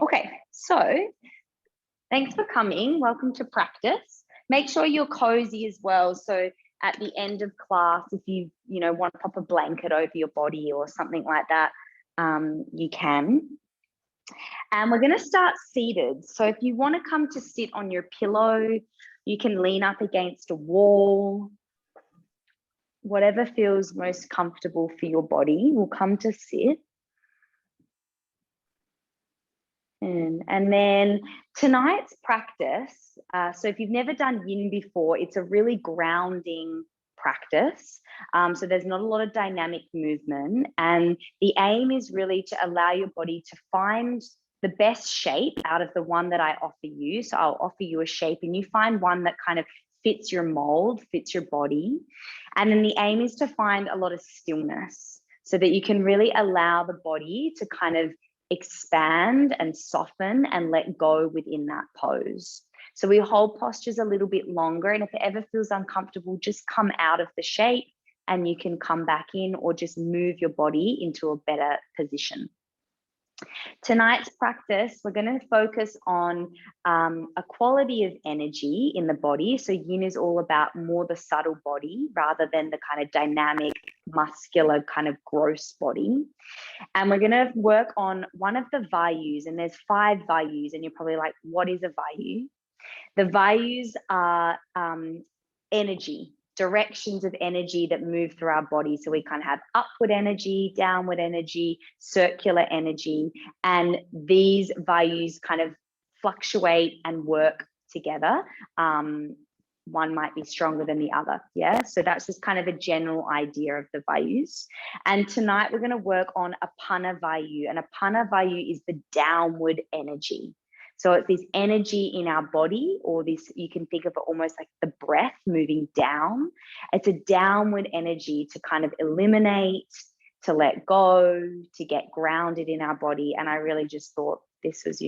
Okay, so thanks for coming. Welcome to practice. Make sure you're cozy as well. So at the end of class, if you want to pop a blanket over your body or something like that, you can. And we're going to start seated. So if you want to come to sit on your pillow, you can lean up against a wall. Whatever feels most comfortable for your body will come to sit. And then tonight's practice, so if you've never done yin before, it's a really grounding practice. So there's not a lot of dynamic movement, and the aim is really to allow your body to find the best shape out of the one that I offer you. So I'll offer you a shape and you find one that kind of fits your mold, fits your body. And then the aim is to find a lot of stillness so that you can really allow the body to kind of expand and soften and let go within that pose. So we hold postures a little bit longer, and if it ever feels uncomfortable, just come out of the shape and you can come back in, or just move your body into a better position. Tonight's practice, we're going to focus on a quality of energy in the body. So yin is all about more the subtle body rather than the kind of dynamic, muscular, kind of gross body. And we're going to work on one of the vayus, and there's 5 vayus, and you're probably like, what is a vayu? The vayus are energy, directions of energy that move through our body. So we kind of have upward energy, downward energy, circular energy, and these vayus kind of fluctuate and work together. One might be stronger than the other. Yeah. So that's just kind of a general idea of the vayus. And tonight we're going to work on apana vayu. And apana vayu is the downward energy. So it's this energy in our body, or this, you can think of it almost like the breath moving down. It's a downward energy to kind of eliminate, to let go, to get grounded in our body. And I really just thought this was,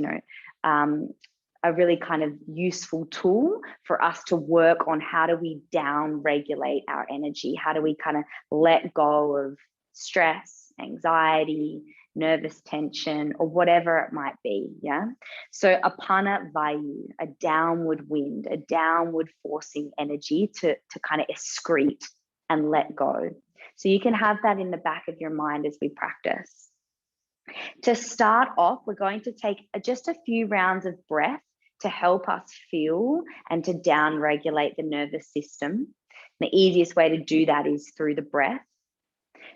a really kind of useful tool for us to work on how do we down regulate our energy? How do we kind of let go of stress, anxiety, nervous tension, or whatever it might be. Yeah. So apana vayu, a downward wind, a downward forcing energy to kind of excrete and let go. So you can have that in the back of your mind as we practice. To start off, we're going to take just a few rounds of breath to help us feel and to down regulate the nervous system. The easiest way to do that is through the breath.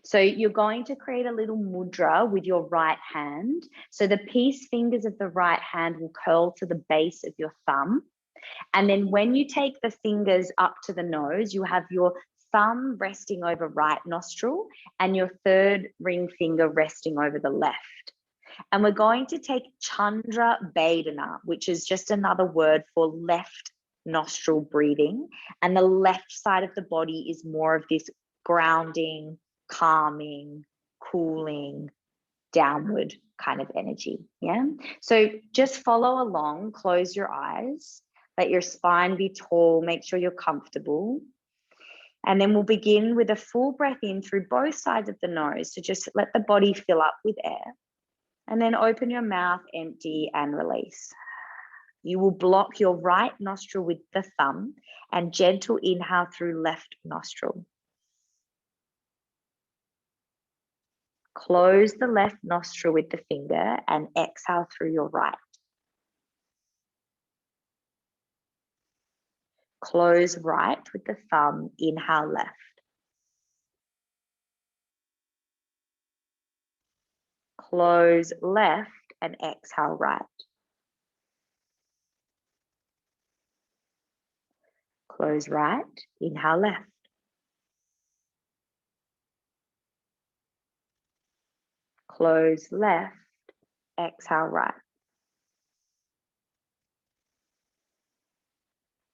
So you're going to create a little mudra with your right hand. So the peace fingers of the right hand will curl to the base of your thumb. And then when you take the fingers up to the nose, you have your thumb resting over right nostril and your third ring finger resting over the left. And we're going to take Chandra Vedana, which is just another word for left nostril breathing. And the left side of the body is more of this grounding, calming, cooling, downward kind of energy. Yeah. So just follow along, close your eyes, let your spine be tall, make sure you're comfortable. And then we'll begin with a full breath in through both sides of the nose. So just let the body fill up with air. And then open your mouth, empty, and release. You will block your right nostril with the thumb and gentle inhale through left nostril. Close the left nostril with the finger and exhale through your right. Close right with the thumb, inhale left. Close left and exhale right. Close right, inhale left. Close left, exhale right.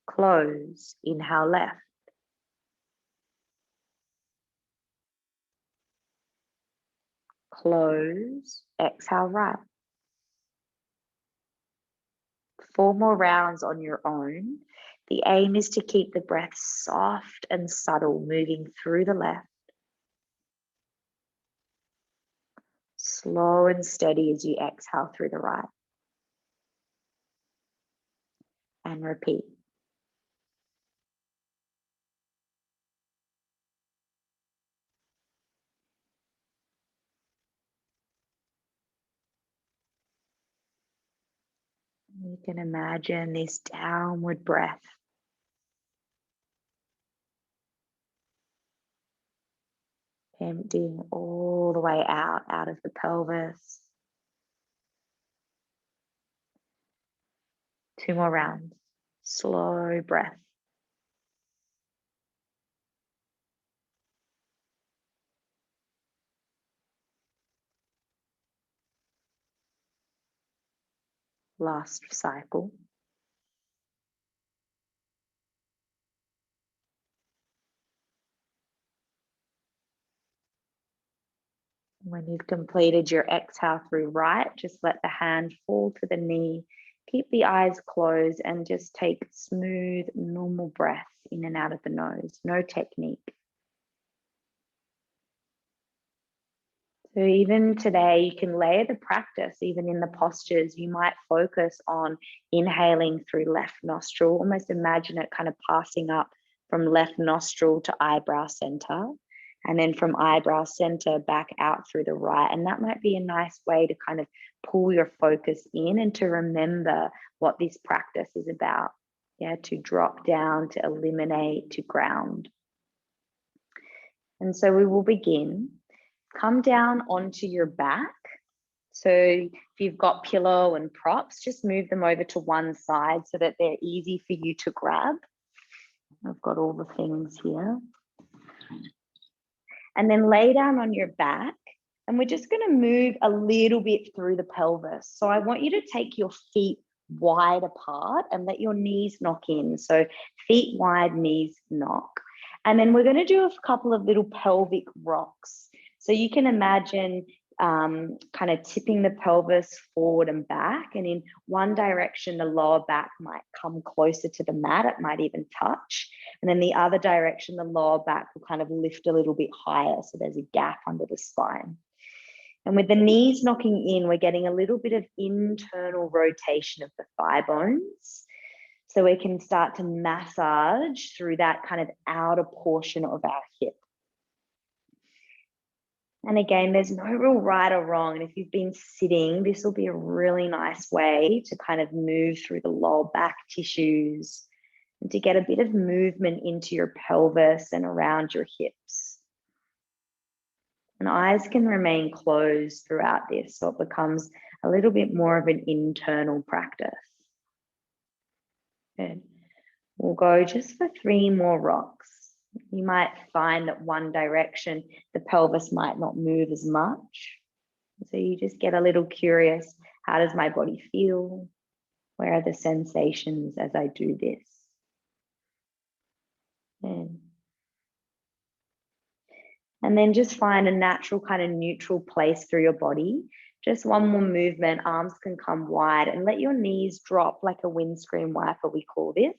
Close, inhale left. Close, exhale right. 4 more rounds on your own. The aim is to keep the breath soft and subtle, moving through the left. Slow and steady as you exhale through the right. and repeat. You can imagine this downward breath. Emptying all the way out of the pelvis. 2 more rounds. Slow breath. Last cycle. When you've completed your exhale through right, just let the hand fall to the knee. Keep the eyes closed and just take smooth, normal breaths in and out of the nose. No technique. So even today, you can layer the practice, even in the postures. You might focus on inhaling through left nostril. Almost imagine it kind of passing up from left nostril to eyebrow center. And then from eyebrow center back out through the right. And that might be a nice way to kind of pull your focus in and to remember what this practice is about. Yeah, to drop down, to eliminate, to ground. And so we will begin. Come down onto your back. So if you've got pillow and props, just move them over to one side so that they're easy for you to grab. I've got all the things here. And then lay down on your back, and we're just going to move a little bit through the pelvis. So I want you to take your feet wide apart and let your knees knock in. So feet wide, knees knock. And then we're going to do a couple of little pelvic rocks. So you can imagine kind of tipping the pelvis forward and back. And in one direction, the lower back might come closer to the mat. It might even touch. And then the other direction, the lower back will kind of lift a little bit higher. So there's a gap under the spine. And with the knees knocking in, we're getting a little bit of internal rotation of the thigh bones. So we can start to massage through that kind of outer portion of our hip. And again, there's no real right or wrong. And if you've been sitting, this will be a really nice way to kind of move through the lower back tissues and to get a bit of movement into your pelvis and around your hips. And eyes can remain closed throughout this, so it becomes a little bit more of an internal practice. Good. We'll go just for 3 more rocks. You might find that one direction, the pelvis might not move as much. So you just get a little curious. How does my body feel? Where are the sensations as I do this? And then just find a natural kind of neutral place through your body. Just one more movement. Arms can come wide and let your knees drop like a windscreen wiper, we call this,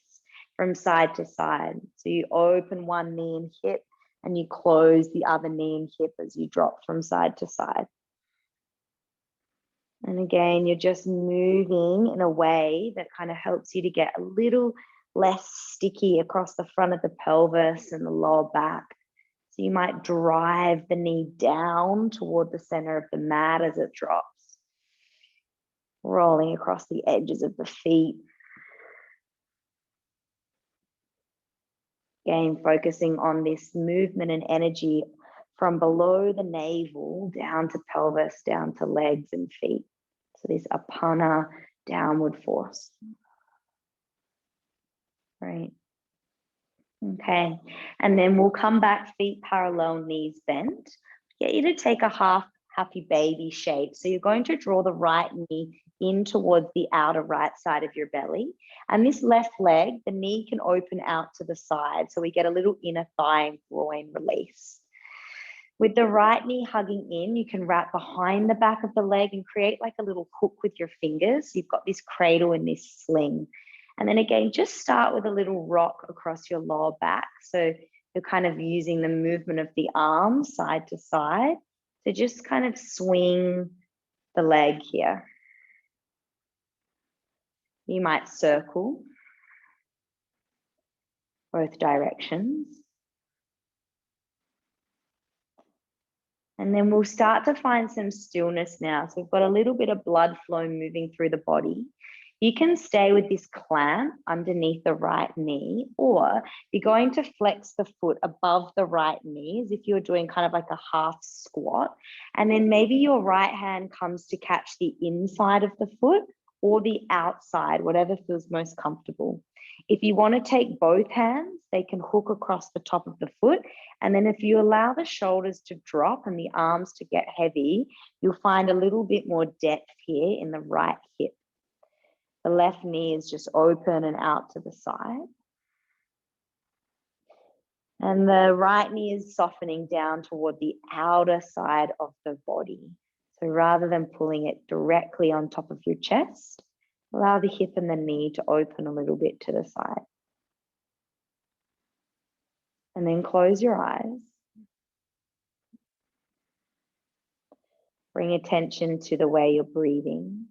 from side to side. So you open one knee and hip and you close the other knee and hip as you drop from side to side. And again, you're just moving in a way that kind of helps you to get a little less sticky across the front of the pelvis and the lower back. So you might drive the knee down toward the center of the mat as it drops, rolling across the edges of the feet. Again, focusing on this movement and energy from below the navel down to pelvis, down to legs and feet. So this apana downward force. Right. Okay. And then we'll come back, feet parallel, knees bent. Get you to take a half happy baby shape. So you're going to draw the right knee in towards the outer right side of your belly. And this left leg, the knee can open out to the side. So we get a little inner thigh and groin release. With the right knee hugging in, you can wrap behind the back of the leg and create like a little hook with your fingers. You've got this cradle and this sling. And then again, just start with a little rock across your lower back. So you're kind of using the movement of the arms side to side. So just kind of swing the leg here. You might circle. both directions. And then we'll start to find some stillness now. So we've got a little bit of blood flow moving through the body. You can stay with this clamp underneath the right knee, or you're going to flex the foot above the right knee as if you're doing kind of like a half squat. And then maybe your right hand comes to catch the inside of the foot or the outside, whatever feels most comfortable. If you want to take both hands, they can hook across the top of the foot. And then if you allow the shoulders to drop and the arms to get heavy, you'll find a little bit more depth here in the right hip. The left knee is just open and out to the side. And the right knee is softening down toward the outer side of the body. So rather than pulling it directly on top of your chest, allow the hip and the knee to open a little bit to the side. And then close your eyes. Bring attention to the way you're breathing.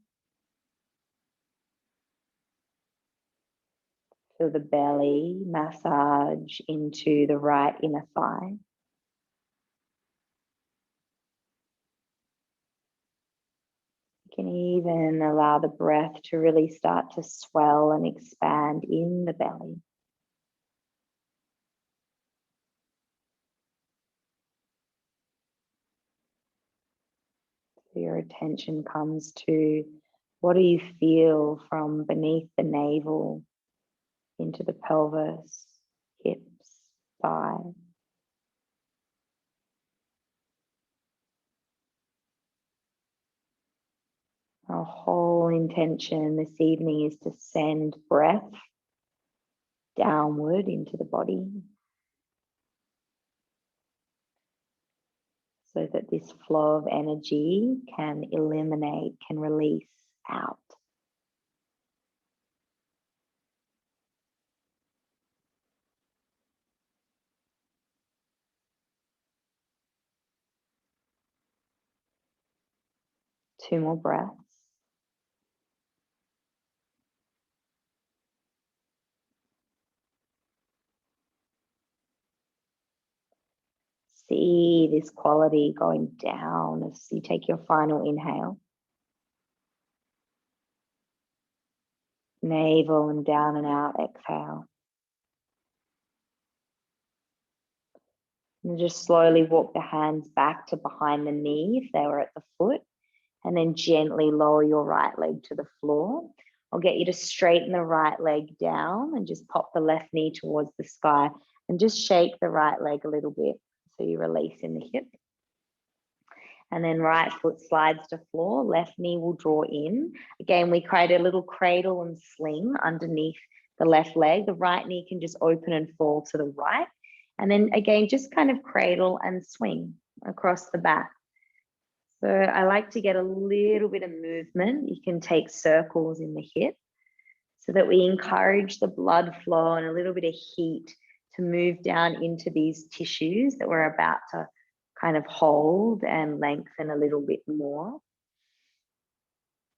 Feel the belly massage into the right inner thigh. You can even allow the breath to really start to swell and expand in the belly. So your attention comes to what do you feel from beneath the navel into the pelvis, hips, thigh. Our whole intention this evening is to send breath downward into the body so that this flow of energy can eliminate, can release out. Two more breaths. See this quality going down as you take your final inhale. Navel and down and out, exhale. And just slowly walk the hands back to behind the knee if they were at the foot. And then gently lower your right leg to the floor. I'll get you to straighten the right leg down and just pop the left knee towards the sky and just shake the right leg a little bit so you release in the hip. And then right foot slides to floor, left knee will draw in. Again, we create a little cradle and sling underneath the left leg. The right knee can just open and fall to the right. And then again, just kind of cradle and swing across the back. So I like to get a little bit of movement. You can take circles in the hip so that we encourage the blood flow and a little bit of heat to move down into these tissues that we're about to kind of hold and lengthen a little bit more.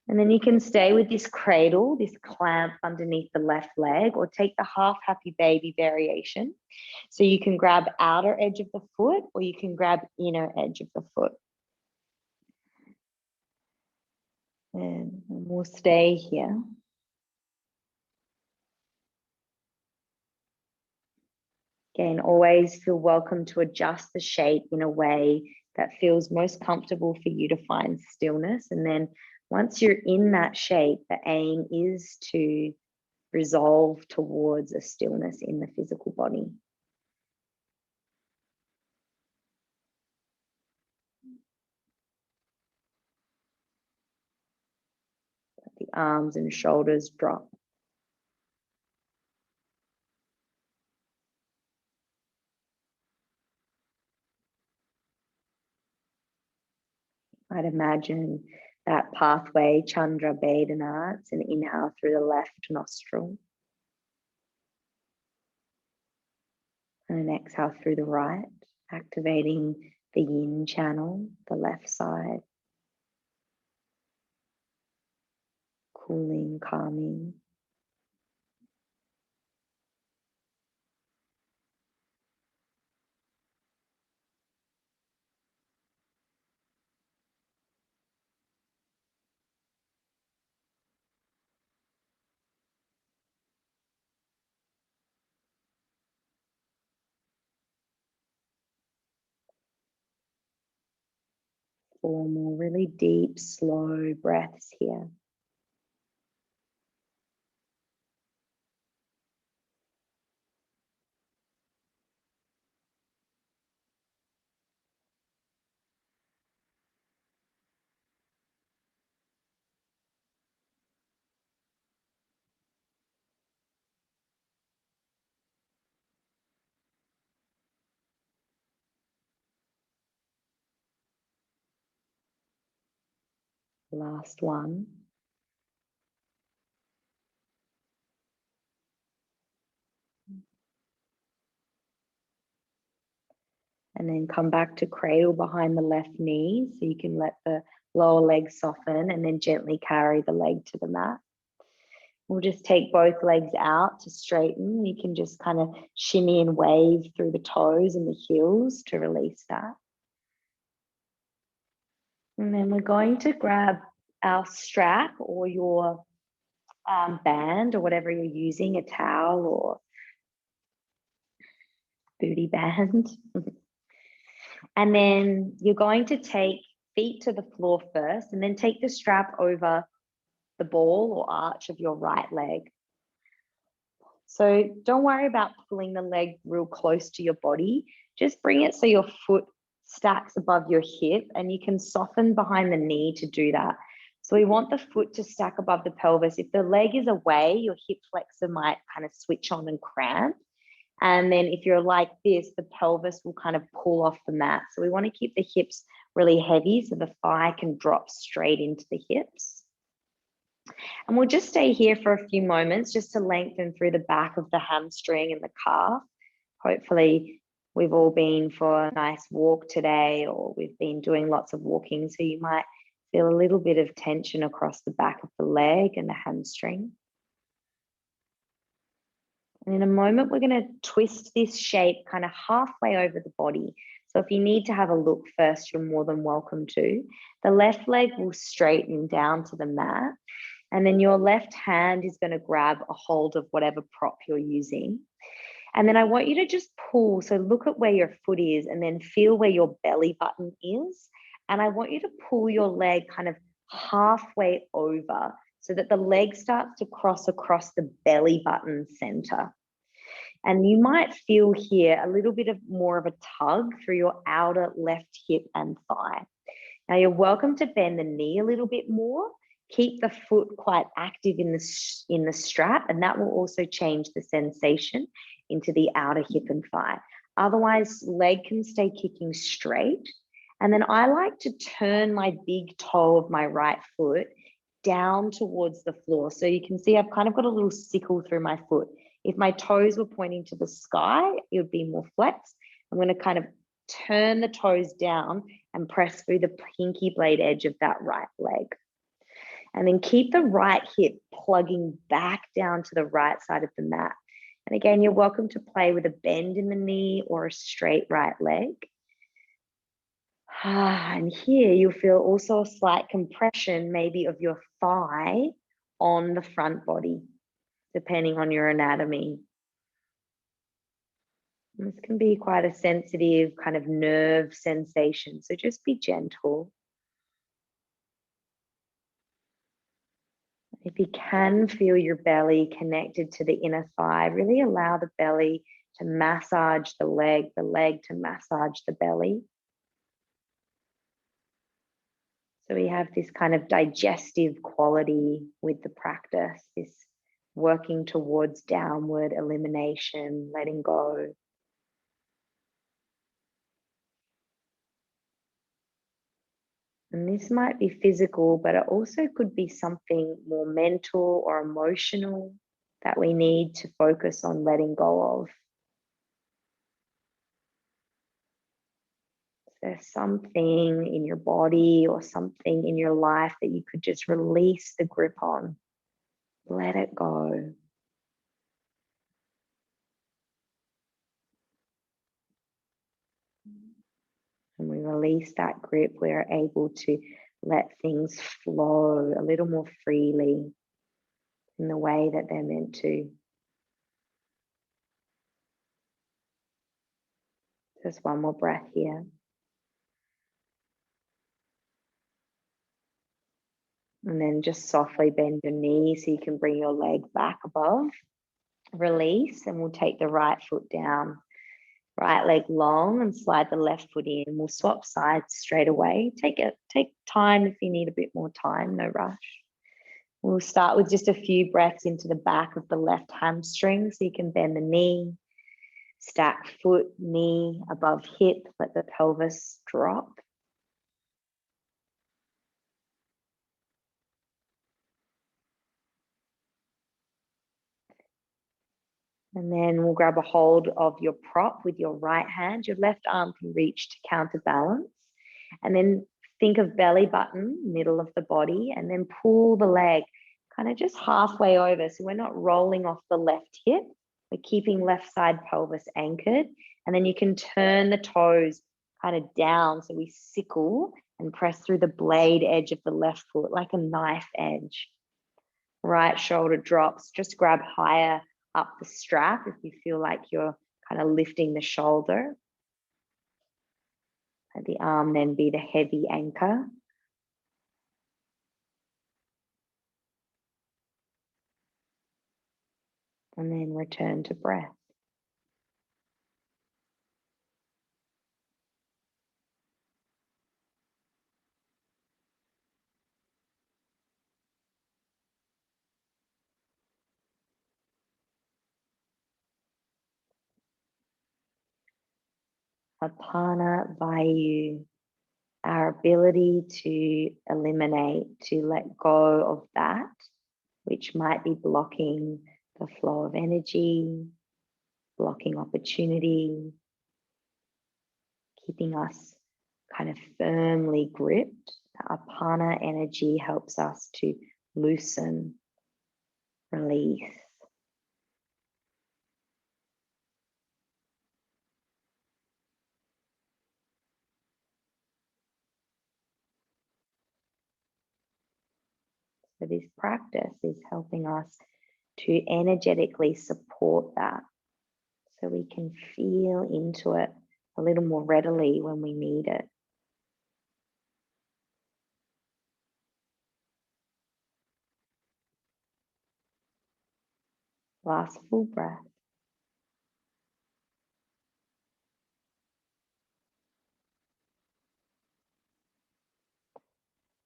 And then you can stay with this cradle, this clamp underneath the left leg, or take the half happy baby variation. So you can grab outer edge of the foot or you can grab inner edge of the foot. And we'll stay here. Again, always feel welcome to adjust the shape in a way that feels most comfortable for you to find stillness. And then once you're in that shape, the aim is to resolve towards a stillness in the physical body. Let the arms and shoulders drop. I'd imagine that pathway, Chandra Vedana. It's an inhale through the left nostril. And an exhale through the right, activating the yin channel, the left side. Cooling, calming. 4 more really deep, slow breaths here. Last one. And then come back to cradle behind the left knee. So you can let the lower leg soften and then gently carry the leg to the mat. We'll just take both legs out to straighten. You can just kind of shimmy and wave through the toes and the heels to release that. And then we're going to grab our strap or your band or whatever you're using, a towel or booty band. And then you're going to take feet to the floor first and then take the strap over the ball or arch of your right leg. So don't worry about pulling the leg real close to your body. Just bring it so your foot stacks above your hip and you can soften behind the knee to do that. So we want the foot to stack above the pelvis. If the leg is away, your hip flexor might kind of switch on and cramp. And then if you're like this, the pelvis will kind of pull off the mat. So we want to keep the hips really heavy so the thigh can drop straight into the hips. And we'll just stay here for a few moments just to lengthen through the back of the hamstring and the calf. Hopefully we've all been for a nice walk today or we've been doing lots of walking. So you might feel a little bit of tension across the back of the leg and the hamstring. And in a moment, we're going to twist this shape kind of halfway over the body. So if you need to have a look first, you're more than welcome to. The left leg will straighten down to the mat. And then your left hand is going to grab a hold of whatever prop you're using. And then I want you to just pull. So look at where your foot is and then feel where your belly button is. And I want you to pull your leg kind of halfway over so that the leg starts to cross across the belly button center. And you might feel here a little bit of more of a tug through your outer left hip and thigh. Now you're welcome to bend the knee a little bit more. Keep the foot quite active in the strap, and that will also change the sensation into the outer hip and thigh. Otherwise, leg can stay kicking straight. And then I like to turn my big toe of my right foot down towards the floor. So you can see I've kind of got a little sickle through my foot. If my toes were pointing to the sky, it would be more flexed. I'm going to kind of turn the toes down and press through the pinky blade edge of that right leg. And then keep the right hip plugging back down to the right side of the mat. And again, you're welcome to play with a bend in the knee or a straight right leg. And here you'll feel also a slight compression maybe of your thigh on the front body, depending on your anatomy. This can be quite a sensitive kind of nerve sensation, so just be gentle. If you can feel your belly connected to the inner thigh, really allow the belly to massage the leg to massage the belly. So we have this kind of digestive quality with the practice, this working towards downward elimination, letting go. And this might be physical, but it also could be something more mental or emotional that we need to focus on letting go of. There's something in your body or something in your life that you could just release the grip on. Let it go. And we release that grip, we're able to let things flow a little more freely in the way that they're meant to. Just one more breath here. And then just softly bend your knee so you can bring your leg back above. Release, and we'll take the right foot down. Right leg long and slide the left foot in. We'll swap sides straight away. Take time if you need a bit more time, no rush. We'll start with just a few breaths into the back of the left hamstring so you can bend the knee. Stack foot, knee above hip, let the pelvis drop. And then we'll grab a hold of your prop with your right hand. Your left arm can reach to counterbalance. And then think of belly button, middle of the body, and then pull the leg kind of just halfway over. So we're not rolling off the left hip. We're keeping left side pelvis anchored. And then you can turn the toes kind of down. So we sickle and press through the blade edge of the left foot like a knife edge. Right shoulder drops. Just grab higher up the strap if you feel like you're kind of lifting the shoulder. Let the arm then be the heavy anchor. And then return to breath. Apana Vayu, our ability to eliminate, to let go of that which might be blocking the flow of energy, blocking opportunity, keeping us kind of firmly gripped. The Apana energy helps us to loosen, release. So this practice is helping us to energetically support that so we can feel into it a little more readily when we need it. Last full breath.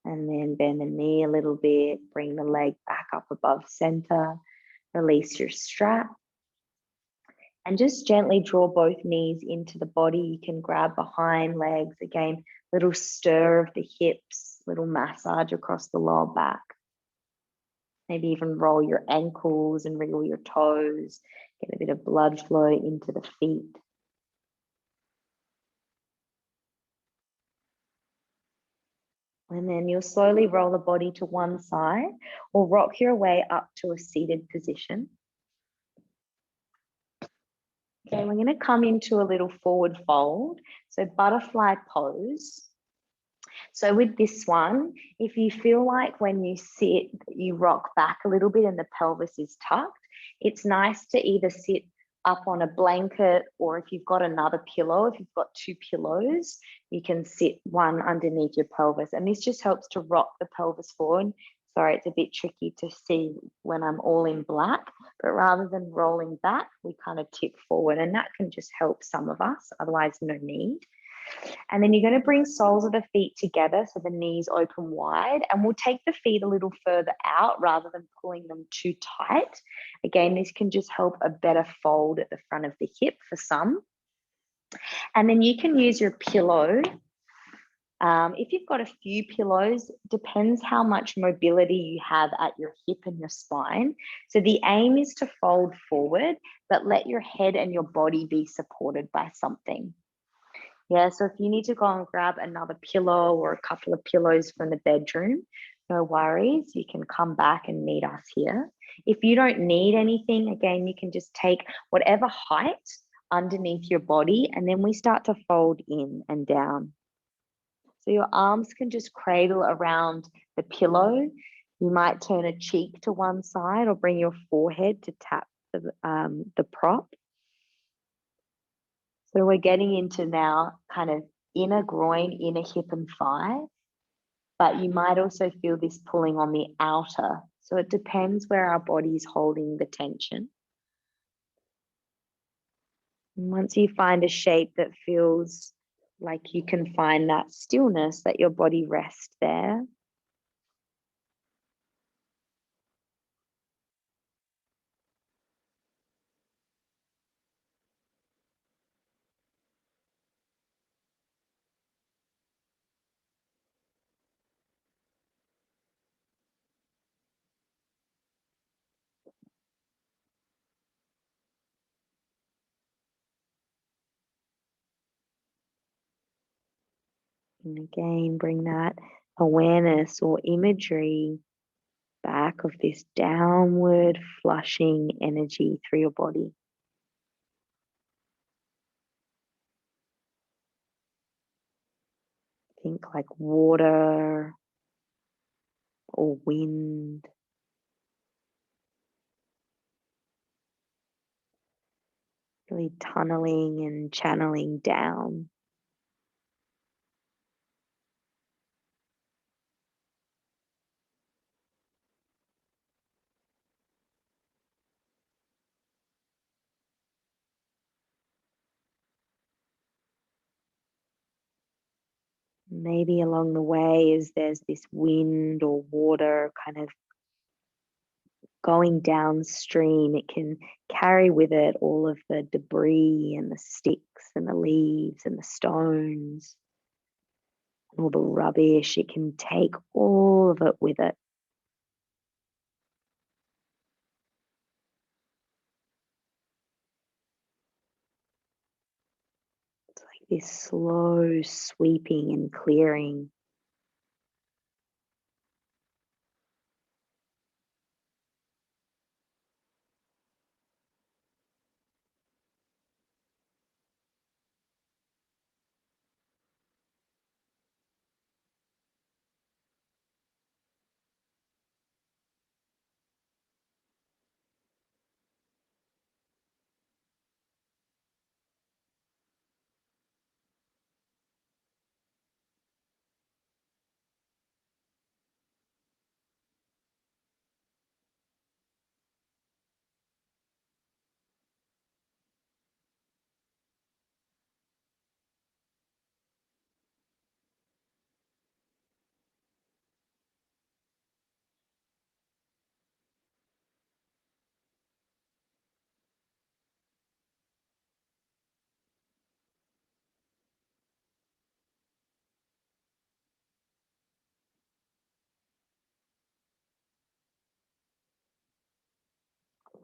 And then bend the knee a little bit, bring the leg back up above center, release your strap. And just gently draw both knees into the body. You can grab behind legs, again, little stir of the hips, little massage across the lower back. Maybe even roll your ankles and wriggle your toes, get a bit of blood flow into the feet. And then you'll slowly roll the body to one side or rock your way up to a seated position. Okay, we're going to come into a little forward fold. So butterfly pose. So with this one, if you feel like when you sit, you rock back a little bit and the pelvis is tucked, it's nice to either sit up on a blanket, or if you've got another pillow, if you've got two pillows, you can sit one underneath your pelvis. And this just helps to rock the pelvis forward. Sorry, it's a bit tricky to see when I'm all in black, but rather than rolling back, we kind of tip forward, and that can just help some of us, otherwise no need. And then you're going to bring soles of the feet together so the knees open wide, and we'll take the feet a little further out rather than pulling them too tight. Again, this can just help a better fold at the front of the hip for some. And then you can use your pillow. If you've got a few pillows, depends how much mobility you have at your hip and your spine. So the aim is to fold forward, but let your head and your body be supported by something. Yeah, so if you need to go and grab another pillow or a couple of pillows from the bedroom, no worries. You can come back and meet us here. If you don't need anything, again, you can just take whatever height underneath your body, and then we start to fold in and down. So your arms can just cradle around the pillow. You might turn a cheek to one side or bring your forehead to tap the prop. So we're getting into now kind of inner groin, inner hip and thigh. but you might also feel this pulling on the outer. So it depends where our body's holding the tension. And once you find a shape that feels like you can find that stillness, that your body rests there, and again, bring that awareness or imagery back of this downward flushing energy through your body. Think like water or wind. Really tunneling and channeling down. Maybe along the way, as there's this wind or water kind of going downstream, it can carry with it all of the debris and the sticks and the leaves and the stones, all the rubbish. It can take all of it with it. It's like this slow sweeping and clearing.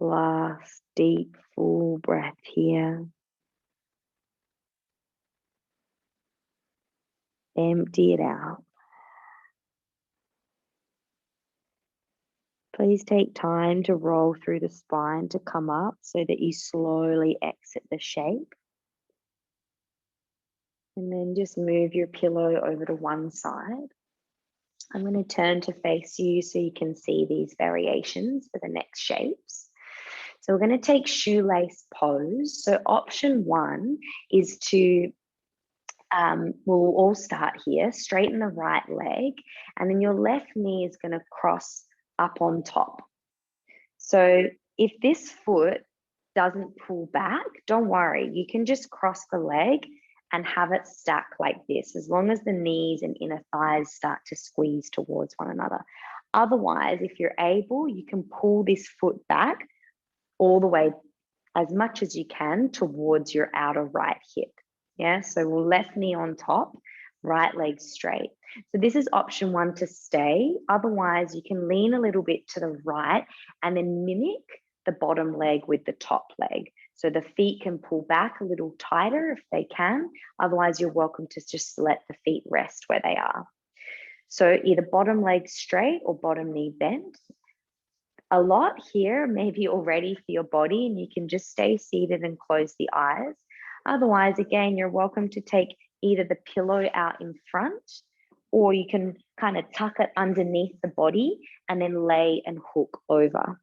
Last deep, full breath here. Empty it out. Please take time to roll through the spine to come up so that you slowly exit the shape. And then just move your pillow over to one side. I'm going to turn to face you so you can see these variations for the next shapes. So we're going to take shoelace pose. So option one is to, we'll all start here, straighten the right leg, and then your left knee is going to cross up on top. So if this foot doesn't pull back, don't worry, you can just cross the leg and have it stack like this, as long as the knees and inner thighs start to squeeze towards one another. Otherwise, if you're able, you can pull this foot back all the way as much as you can towards your outer right hip. Yeah, so we'll left knee on top, right leg straight. So this is option one to stay. Otherwise, you can lean a little bit to the right and then mimic the bottom leg with the top leg. So the feet can pull back a little tighter if they can. Otherwise, you're welcome to just let the feet rest where they are. So either bottom leg straight or bottom knee bent. A lot here may be already for your body, and you can just stay seated and close the eyes. Otherwise, again, you're welcome to take either the pillow out in front, or you can kind of tuck it underneath the body and then lay and hook over.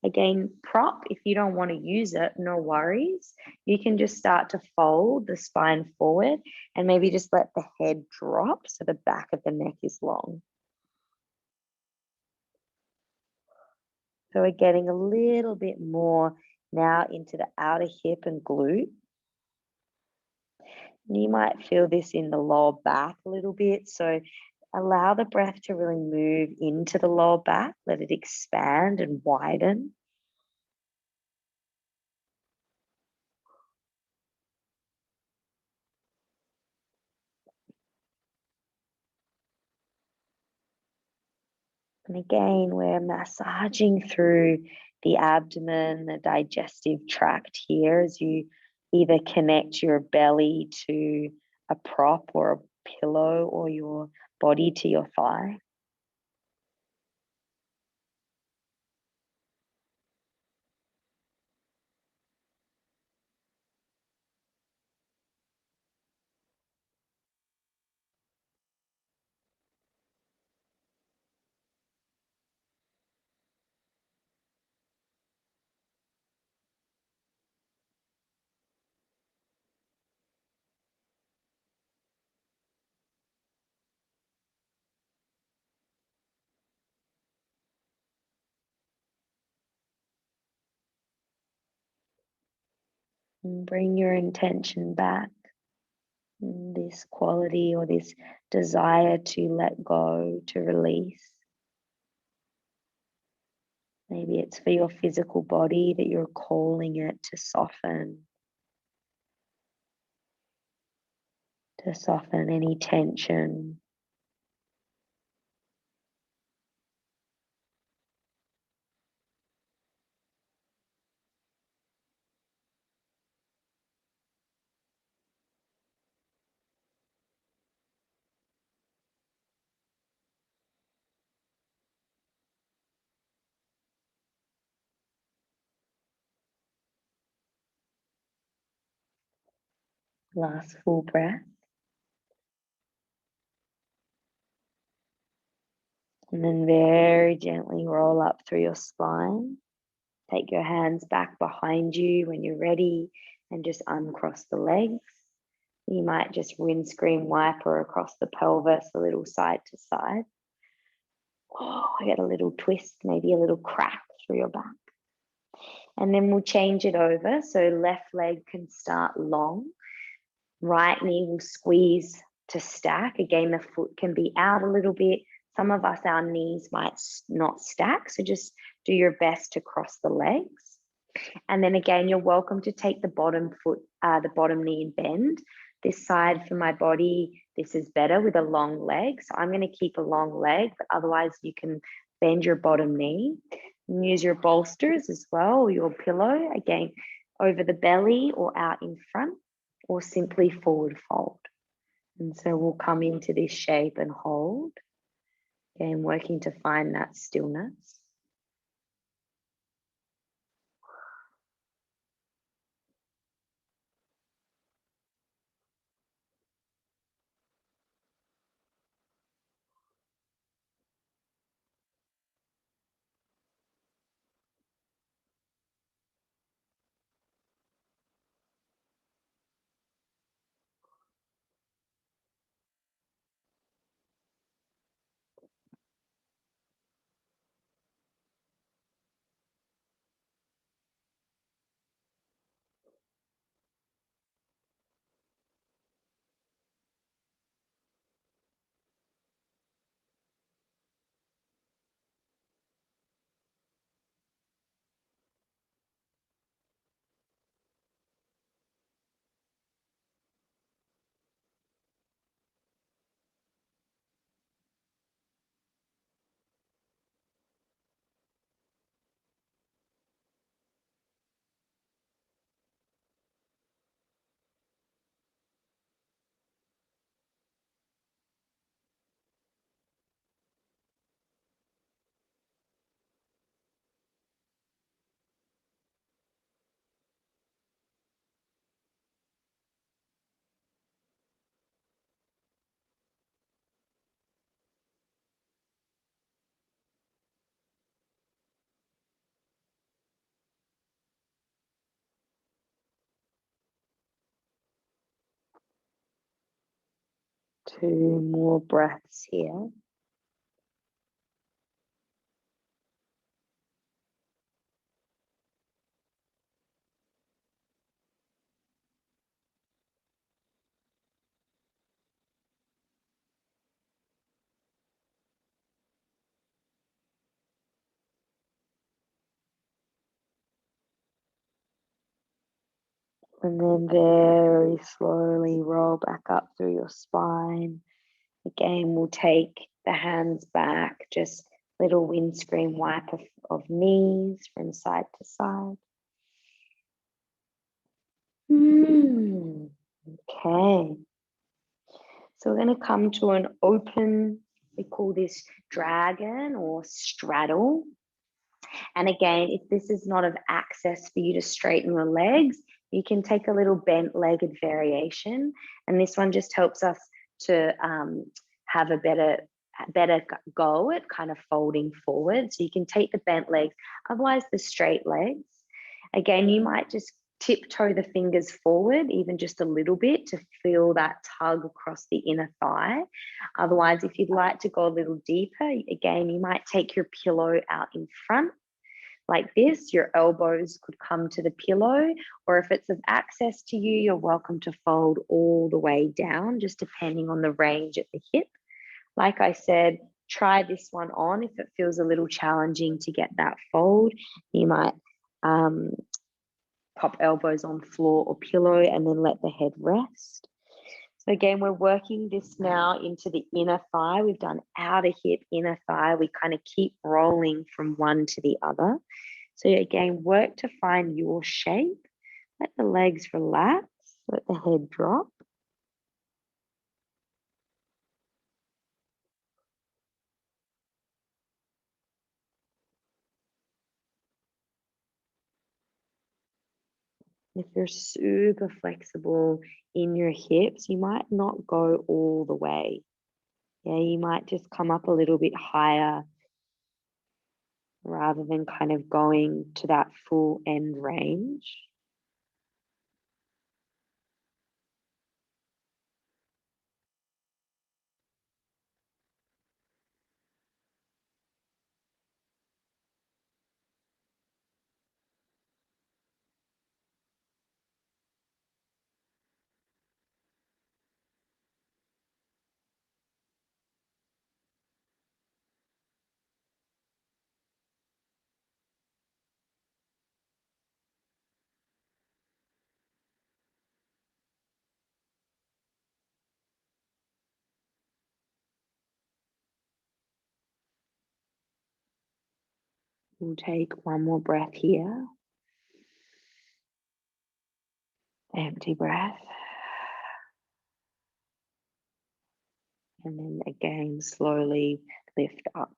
Again, prop, if you don't want to use it, no worries. You can just start to fold the spine forward and maybe just let the head drop so the back of the neck is long. So we're getting a little bit more now into the outer hip and glute. And you might feel this in the lower back a little bit. So allow the breath to really move into the lower back. Let it expand and widen. And again, we're massaging through the abdomen, the digestive tract here as you either connect your belly to a prop or a pillow or your body to your thigh. And bring your intention back. This quality or this desire to let go, to release. Maybe it's for your physical body that you're calling it to soften any tension. Last full breath. And then very gently roll up through your spine. Take your hands back behind you when you're ready and just uncross the legs. You might just windscreen wiper across the pelvis a little side to side. Oh, I get a little twist, maybe a little crack through your back. And then we'll change it over. So left leg can start long. Right knee will squeeze to stack. Again, the foot can be out a little bit. Some of us, our knees might not stack. So just do your best to cross the legs. And then again, you're welcome to take the bottom foot, the bottom knee and bend. This side for my body, this is better with a long leg. So I'm going to keep a long leg, but otherwise you can bend your bottom knee. And use your bolsters as well, or your pillow, again, over the belly or out in front, or simply forward fold. And so we'll come into this shape and hold. Again, working to find that stillness. 2 more breaths here. And then very slowly roll back up through your spine. Again, we'll take the hands back, just little windscreen wipe of knees from side to side. Okay. So we're going to come to an open, we call this dragon or straddle. And again, if this is not of access for you to straighten your legs, you can take a little bent-legged variation. And this one just helps us to have a better go at kind of folding forward. So you can take the bent legs, otherwise the straight legs. Again, you might just tiptoe the fingers forward, even just a little bit, to feel that tug across the inner thigh. Otherwise, if you'd like to go a little deeper, again, you might take your pillow out in front like this. Your elbows could come to the pillow, or if it's of access to you, you're welcome to fold all the way down, just depending on the range at the hip. Like I said, try this one on. If it feels a little challenging to get that fold, you might pop elbows on floor or pillow and then let the head rest. So again, we're working this now into the inner thigh. We've done outer hip, inner thigh. We kind of keep rolling from one to the other. So again, work to find your shape. Let the legs relax, let the head drop. If you're super flexible in your hips, you might not go all the way. Yeah, you might just come up a little bit higher rather than kind of going to that full end range. We'll take one more breath here. Empty breath. And then again, slowly lift up.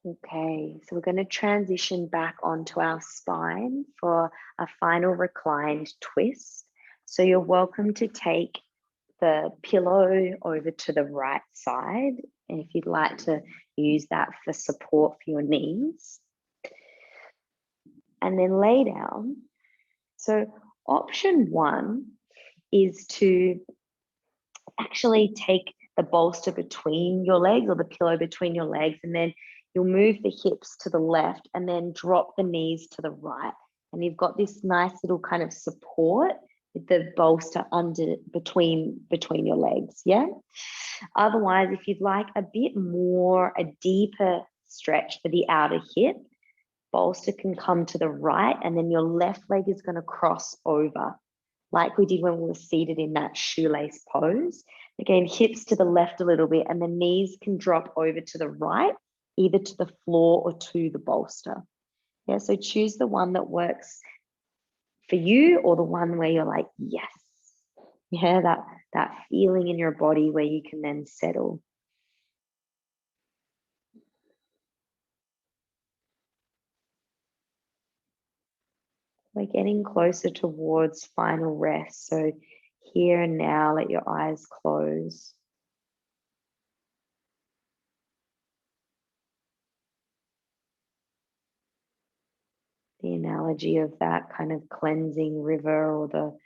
Okay, so we're going to transition back onto our spine for a final reclined twist. So you're welcome to take the pillow over to the right side. And if you'd like to use that for support for your knees. And then lay down. So option one is to actually take the bolster between your legs or the pillow between your legs, and then you'll move the hips to the left and then drop the knees to the right. And you've got this nice little kind of support with the bolster under between your legs. Yeah. Otherwise, if you'd like a bit more, a deeper stretch for the outer hip, bolster can come to the right, and then your left leg is going to cross over like we did when we were seated in that shoelace pose. Again, hips to the left a little bit, and the knees can drop over to the right, either to the floor or to the bolster. Yeah, so choose the one that works for you, or the one where you're like, yes. Yeah, that feeling in your body where you can then settle. We're getting closer towards final rest. So here and now, let your eyes close. The analogy of that kind of cleansing river, or the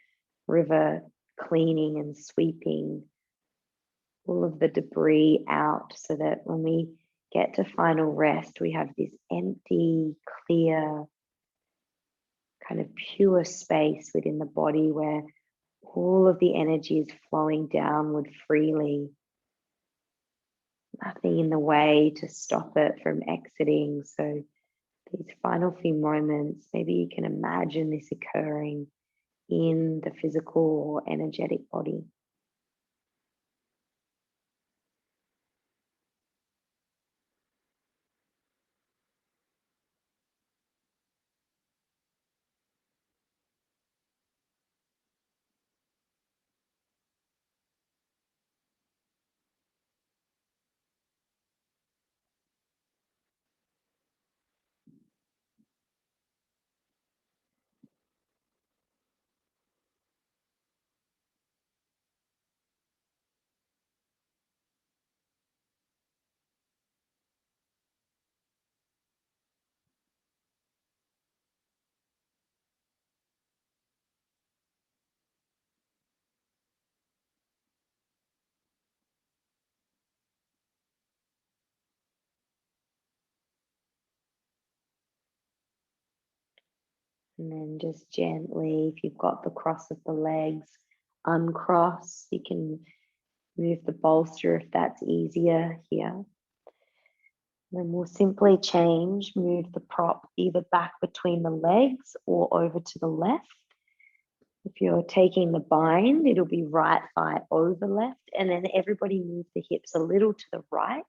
river cleaning and sweeping all of the debris out so that when we get to final rest, we have this empty, clear, kind of pure space within the body where all of the energy is flowing downward freely. Nothing in the way to stop it from exiting. So these final few moments, maybe you can imagine this occurring in the physical or energetic body. And then just gently, if you've got the cross of the legs, uncross. You can move the bolster if that's easier here. Then we'll simply change, move the prop either back between the legs or over to the left. If you're taking the bind, it'll be right thigh over left. And then everybody move the hips a little to the right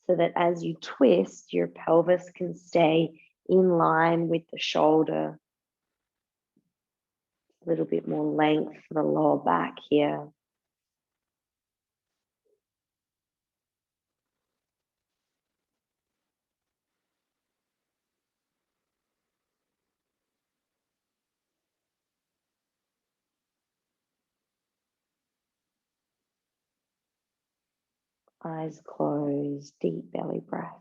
so that as you twist, your pelvis can stay in line with the shoulder. A little bit more length for the lower back here. Eyes closed, deep belly breath.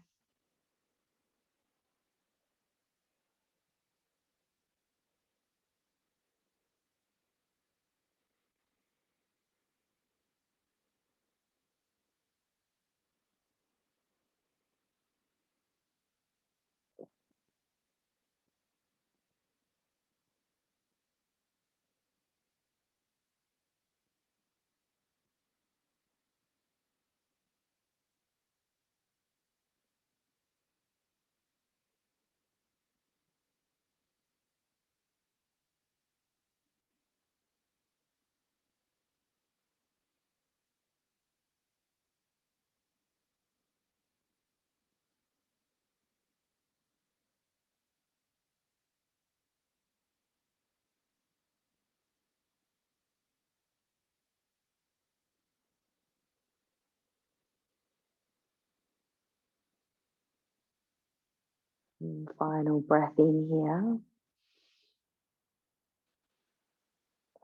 And final breath in here.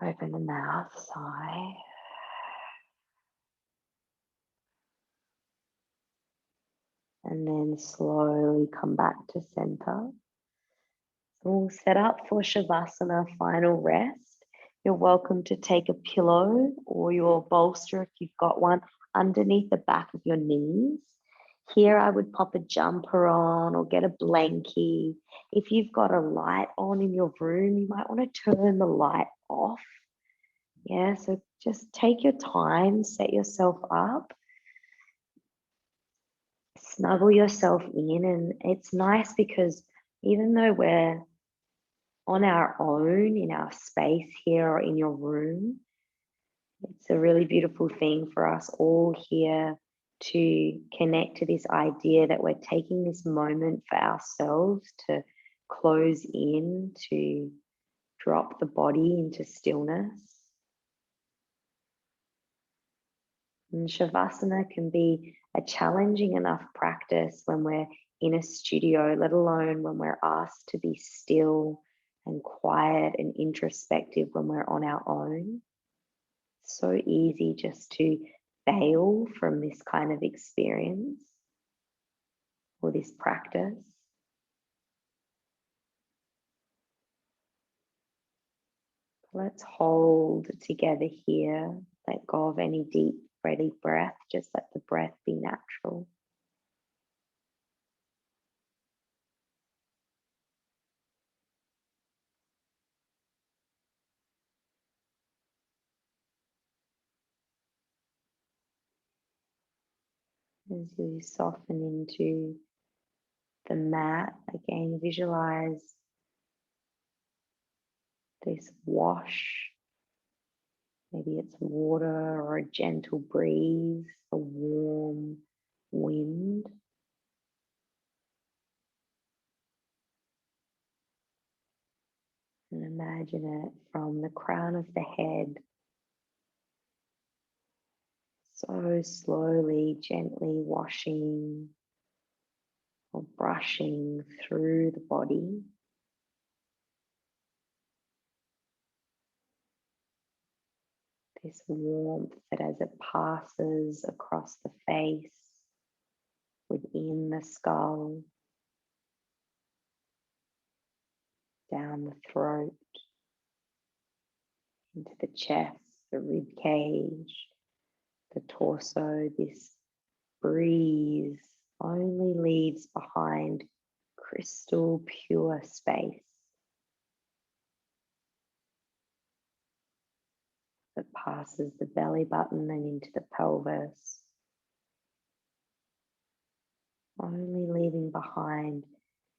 Open the mouth, sigh. And then slowly come back to center. So we'll set up for Shavasana, final rest. You're welcome to take a pillow or your bolster if you've got one underneath the back of your knees. Here I would pop a jumper on or get a blankie. If you've got a light on in your room, you might want to turn the light off. Yeah, so just take your time, set yourself up, snuggle yourself in. And it's nice because even though we're on our own in our space here or in your room, it's a really beautiful thing for us all here to connect to this idea that we're taking this moment for ourselves to close in, to drop the body into stillness. And Shavasana can be a challenging enough practice when we're in a studio, let alone when we're asked to be still and quiet and introspective when we're on our own. So easy just to bail from this kind of experience or this practice. Let's hold together here. Let go of any deep, ready breath. Just let the breath be natural. As you soften into the mat, again, visualize this wash. Maybe it's water or a gentle breeze, a warm wind. And imagine it from the crown of the head, so slowly, gently washing or brushing through the body. This warmth that as it passes across the face, within the skull, down the throat, into the chest, the rib cage, the torso. This breeze only leaves behind crystal pure space that passes the belly button and into the pelvis, only leaving behind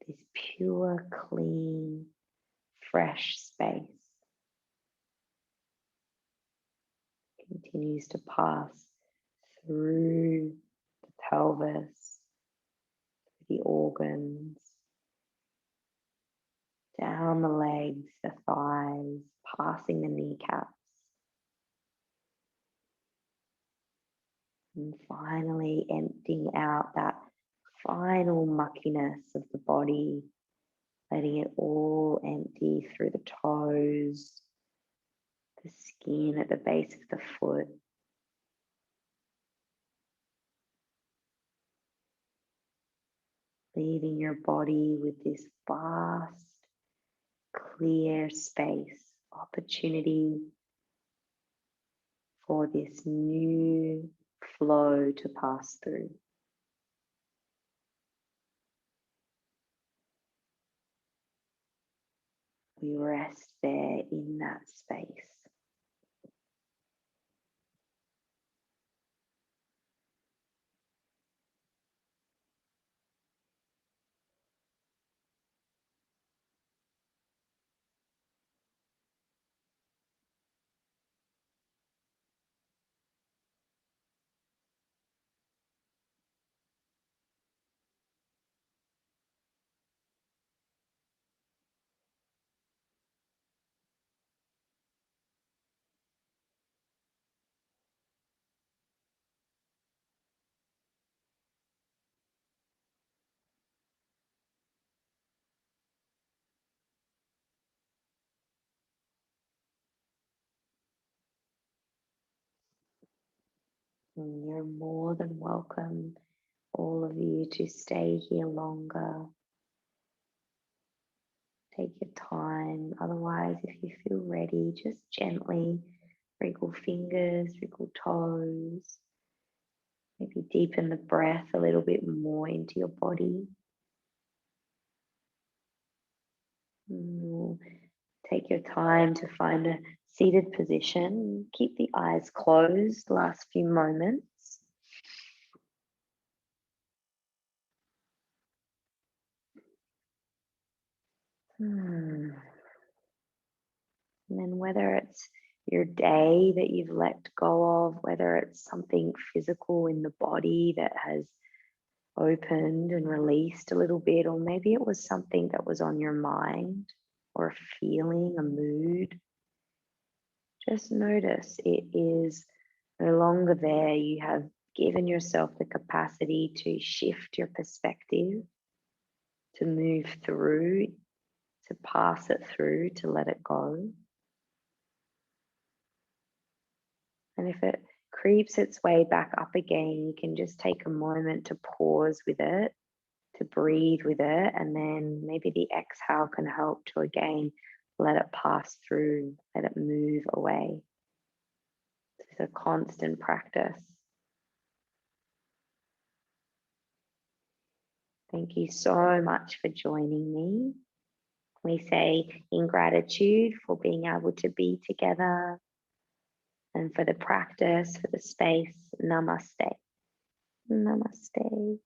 this pure, clean, fresh space. Continues to pass through the pelvis, the organs, down the legs, the thighs, passing the kneecaps, and finally emptying out that final muckiness of the body, letting it all empty through the toes, the skin at the base of the foot. Leaving your body with this vast, clear space, opportunity for this new flow to pass through. We rest there in that space. And you're more than welcome, all of you, to stay here longer. Take your time. Otherwise, if you feel ready, just gently wriggle fingers, wriggle toes. Maybe deepen the breath a little bit more into your body. Take your time to find a seated position. Keep the eyes closed the last few moments. And then whether it's your day that you've let go of, whether it's something physical in the body that has opened and released a little bit, or maybe it was something that was on your mind or a feeling, a mood. Just notice it is no longer there. You have given yourself the capacity to shift your perspective, to move through, to pass it through, to let it go. And if it creeps its way back up again, you can just take a moment to pause with it, to breathe with it, and then maybe the exhale can help to again let it pass through, let it move away. It's a constant practice. Thank you so much for joining me. We say in gratitude for being able to be together and for the practice, for the space. Namaste. Namaste.